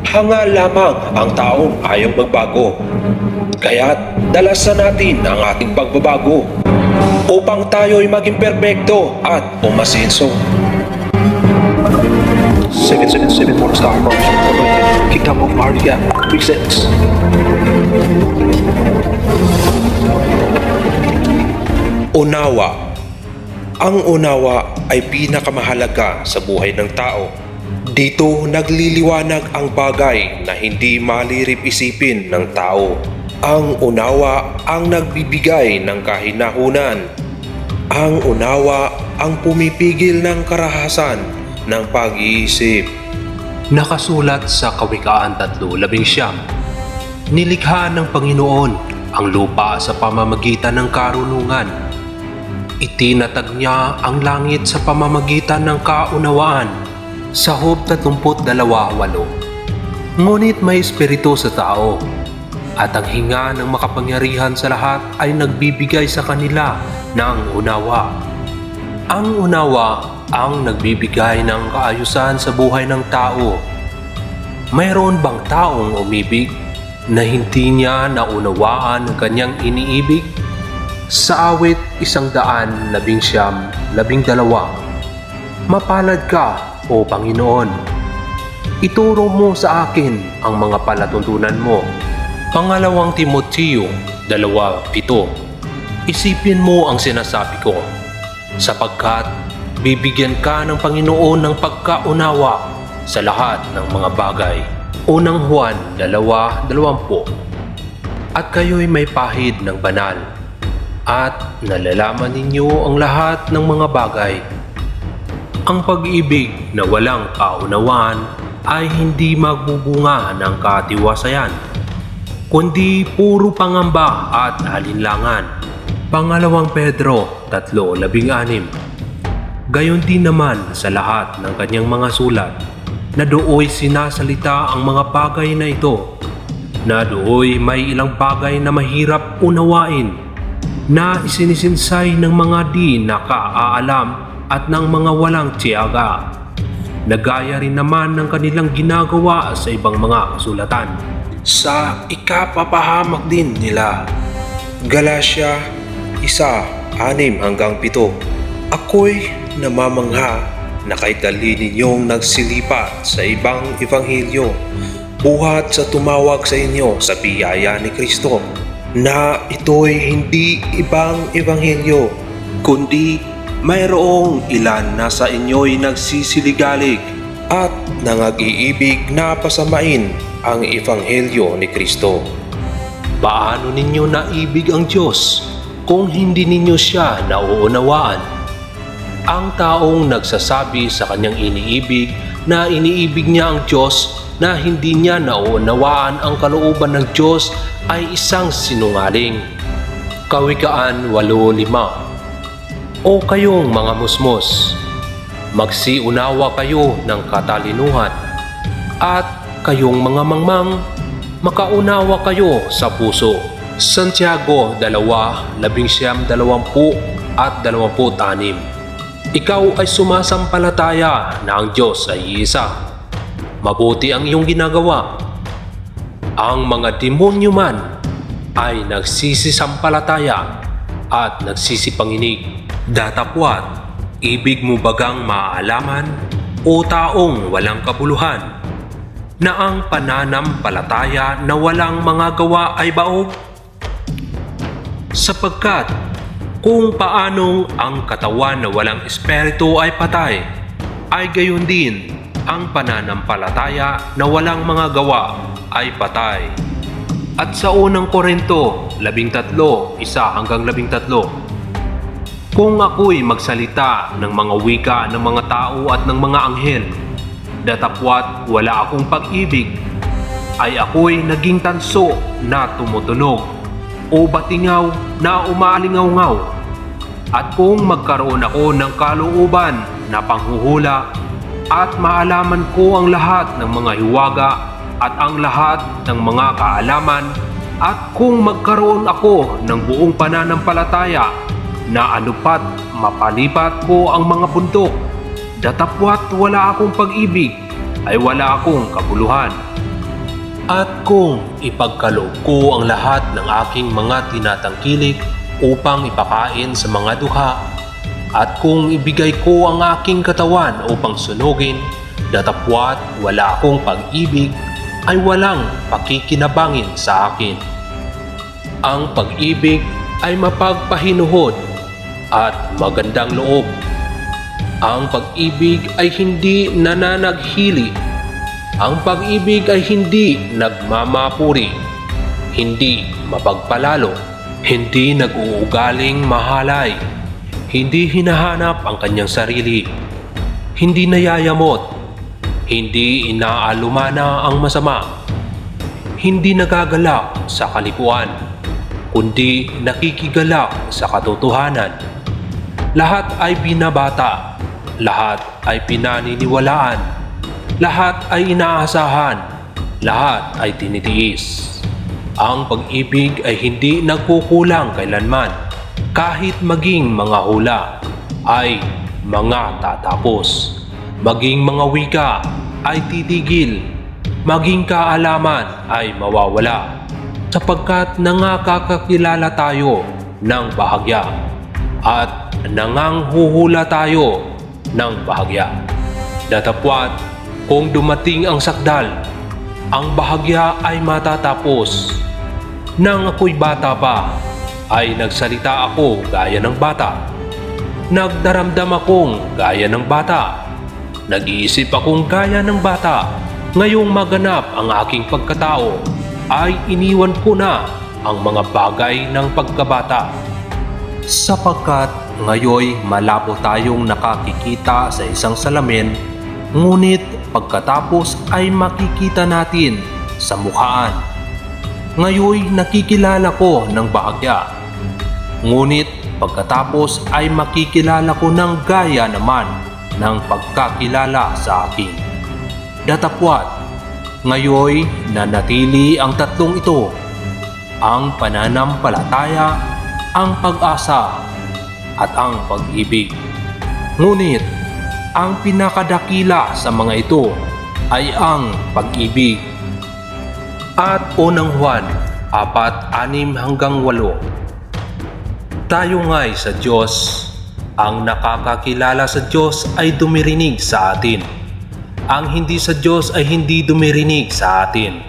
Hanga lamang ang taong ayaw magbago. Kaya't dalasan natin ang ating pagbabago upang tayo'y maging perpekto at umasenso. 777 Morning Star Promotion Incorporated. Kingdom of Arya presents Unawa. Ang unawa ay pinakamahalaga sa buhay ng tao. Dito nagliliwanag ang bagay na hindi malirip isipin ng tao. Ang unawa ang nagbibigay ng kahinahunan. Ang unawa ang pumipigil ng karahasan ng pag-iisip. Nakasulat sa Kawikaan 3:11. Nilikha ng Panginoon ang lupa sa pamamagitan ng karunungan. Itinatag niya ang langit sa pamamagitan ng kaunawaan. Sa Job 32:8. Ngunit may espiritu sa tao, at ang hinga ng makapangyarihan sa lahat ay nagbibigay sa kanila ng unawa. Ang unawa ang nagbibigay ng kaayusan sa buhay ng tao. Mayroon bang taong umibig na hindi niya naunawaan ang kanyang iniibig? Sa Awit 119:12. Mapalad ka, O Panginoon. Ituro mo sa akin ang mga palatuntunan mo. Pangalawang Timoteo 2:7. Isipin mo ang sinasabi ko, sapagkat bibigyan ka ng Panginoon ng pagkaunawa sa lahat ng mga bagay. Unang Juan 2:20. At kayo'y may pahid ng banal, at nalalaman ninyo ang lahat ng mga bagay. Ang pag-ibig na walang kaunawaan ay hindi magbubunga ng katiwasayan, kundi puro pangamba at alinlangan. Pangalawang Pedro 3:16. Gayon din naman sa lahat ng kanyang mga sulat, na dooy sinasalita ang mga bagay na ito, na dooy may ilang bagay na mahirap unawain, na isinisinsay ng mga di nakaalam at ng mga walang tiyaga. Nagaya rin naman ng kanilang ginagawa sa ibang mga kasulatan. Sa ikapapahamak din nila. Galatia 1:6-7. Ako'y namamangha na kahit dali ninyong nagsilipat sa ibang ebanghelyo, buhat sa tumawag sa inyo sa biyaya ni Kristo, na ito'y hindi ibang ebanghelyo, kundi mayroong ilan na sa inyo'y nagsisiligalig at nangag-iibig na pasamain ang ebanghelyo ni Kristo. Paano ninyo naibig ang Diyos kung hindi ninyo siya nauunawaan? Ang taong nagsasabi sa kanyang iniibig na iniibig niya ang Diyos na hindi niya nauunawaan ang kalooban ng Diyos ay isang sinungaling. Kawikaan 8:5. O kayong mga musmos, magsiunawa kayo ng katalinuhan, at kayong mga mangmang, makaunawa kayo sa puso. Santiago 2:19-20-26. Ikaw ay sumasampalataya na ang Diyos ay isa. Mabuti ang iyong ginagawa. Ang mga demonyo man ay nagsisisampalataya at nagsisipanginig. Datapwat, ibig mo bagang maalaman, o taong walang kabuluhan, na ang pananampalataya na walang mga gawa ay baog? Sapagkat kung paanong ang katawan na walang espiritu ay patay, ay gayon din ang pananampalataya na walang mga gawa ay patay. At sa unang Korinto 13:1-13, kung ako'y magsalita ng mga wika ng mga tao at ng mga anghel, datapwat wala akong pag-ibig, ay ako'y naging tanso na tumutunog o batingaw na umaalingaw-ngaw. At kung magkaroon ako ng kalooban na panghuhula at maalaman ko ang lahat ng mga hiwaga at ang lahat ng mga kaalaman, at kung magkaroon ako ng buong pananampalataya na anupat mapalipat ko ang mga bundok. Datapwat wala akong pag-ibig, ay wala akong kabuluhan. At kung ipagkaloob ko ang lahat ng aking mga tinatangkilik upang ipakain sa mga dukha, at kung ibigay ko ang aking katawan upang sunugin, datapwat wala akong pag-ibig, ay walang pakikinabangin sa akin. Ang pag-ibig ay mapagpahinuhod at magandang loob. Ang pag-ibig ay hindi nananaghili. Ang pag-ibig ay hindi nagmamapuri, hindi mapagpalalo, hindi nag-uugaling mahalay, hindi hinahanap ang kanyang sarili, hindi nayayamot, hindi inaalumana ang masama, hindi nagagalak sa kalikuan, kundi nakikigalak sa katotohanan. Lahat ay binabata, lahat ay pinaniniwalaan, lahat ay inaasahan, lahat ay tinitiis. Ang pag-ibig ay hindi nagkukulang kailanman, kahit maging mga hula ay mga tatapos, maging mga wika ay titigil, maging kaalaman ay mawawala, sapagkat nangakakakilala tayo ng bahagya at nanganghuhula tayo ng bahagya. Datapwat kung dumating ang sakdal, ang bahagya ay matatapos. Nang ako'y bata pa, ay nagsalita ako gaya ng bata. Nagdaramdam akong gaya ng bata. Nag-iisip akong gaya ng bata. Ngayong maganap ang aking pagkatao, ay iniwan ko na ang mga bagay ng pagkabata. Sapagkat ngayoy malabo tayong nakakikita sa isang salamin, ngunit pagkatapos ay makikita natin sa mukhaan. Ngayoy nakikilala ko ng bahagya, ngunit pagkatapos ay makikilala ko ng gaya naman ng pagkakilala sa akin. Datapwat, ngayoy nanatili ang tatlong ito: ang pananampalataya, ang pag-asa, at ang pag-ibig. Ngunit ang pinakadakila sa mga ito ay ang pag-ibig. At unang Juan 4:6-8. Tayo nga'y sa Diyos, ang nakakakilala sa Diyos ay dumirinig sa atin. Ang hindi sa Diyos ay hindi dumirinig sa atin.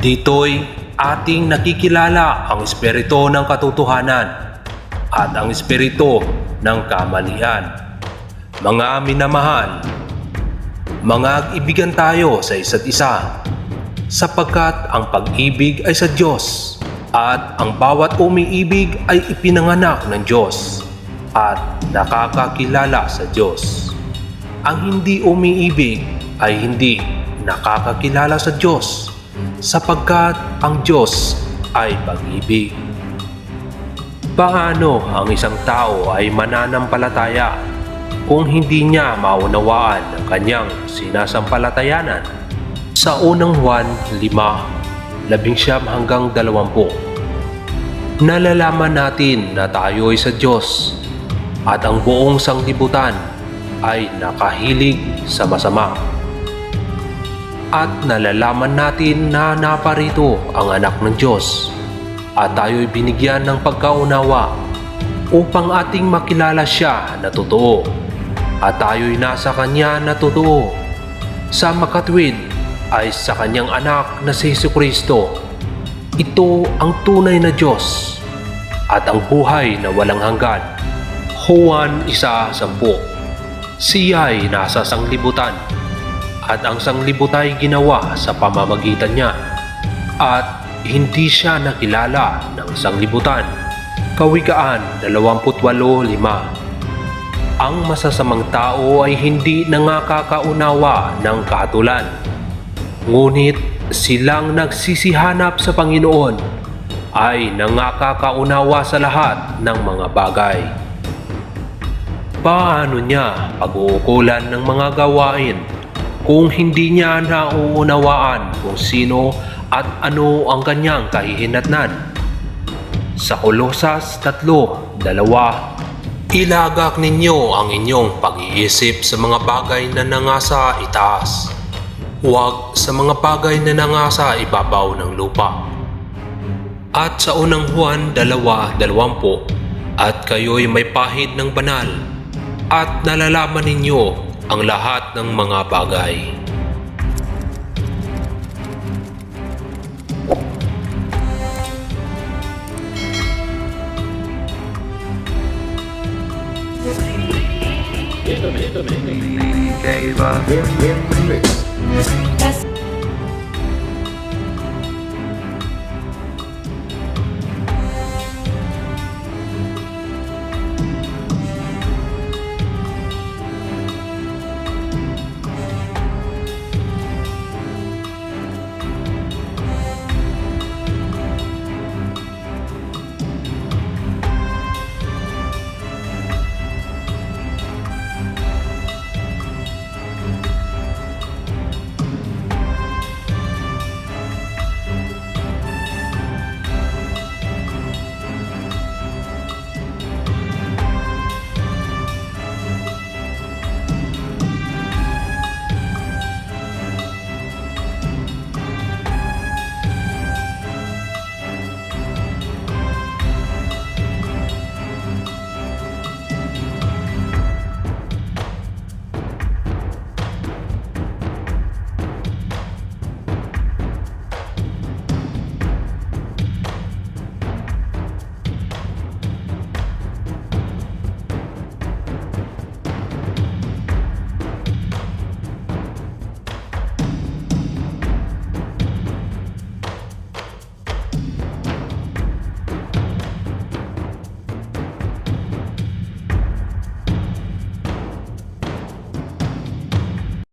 Dito'y ating nakikilala ang espiritu ng katotohanan at ang espiritu ng kamalian. Mga minamahal, mag-ibigan tayo sa isa't isa, sapagkat ang pag-ibig ay sa Diyos, at ang bawat umiibig ay ipinanganak ng Diyos at nakakakilala sa Diyos. Ang hindi umiibig ay hindi nakakakilala sa Diyos, sapagkat ang Diyos ay pag-ibig. Paano ang isang tao ay mananampalataya kung hindi niya maunawaan ang kanyang sinasampalatayanan? Sa unang Juan 5:19-20, nalalaman natin na tayo ay sa Diyos at ang buong sanglibutan ay nakahilig sa masama. At nalalaman natin na naparito ang anak ng Diyos at tayo'y binigyan ng pagkaunawa upang ating makilala siya na totoo at tayo'y nasa Kanya na totoo. Sa makatwid ay sa Kanyang anak na si Jesucristo. Ito ang tunay na Diyos at ang buhay na walang hanggan. Juan 1:10. Siya'y nasa sanglibutan at ang sanglibutan ay ginawa sa pamamagitan niya at hindi siya nakilala ng sanglibutan. Kawikaan 28:5. Ang masasamang tao ay hindi nangakakaunawa ng kahatulan, ngunit silang nagsisihanap sa Panginoon ay nangakakaunawa sa lahat ng mga bagay. Paano niya pag-uukulan ng mga gawain kung hindi niya nauunawaan kung sino at ano ang kanyang kahihinatnan? Sa Kolosas 3:22, Dalawa, ilagak ninyo ang inyong pag-iisip sa mga bagay na nangasa itaas. Huwag sa mga bagay na nangasa ibabaw ng lupa. At sa unang Juan 2:20, at kayo'y may pahid ng banal, at nalalaman ninyo ang lahat ng mga bagay.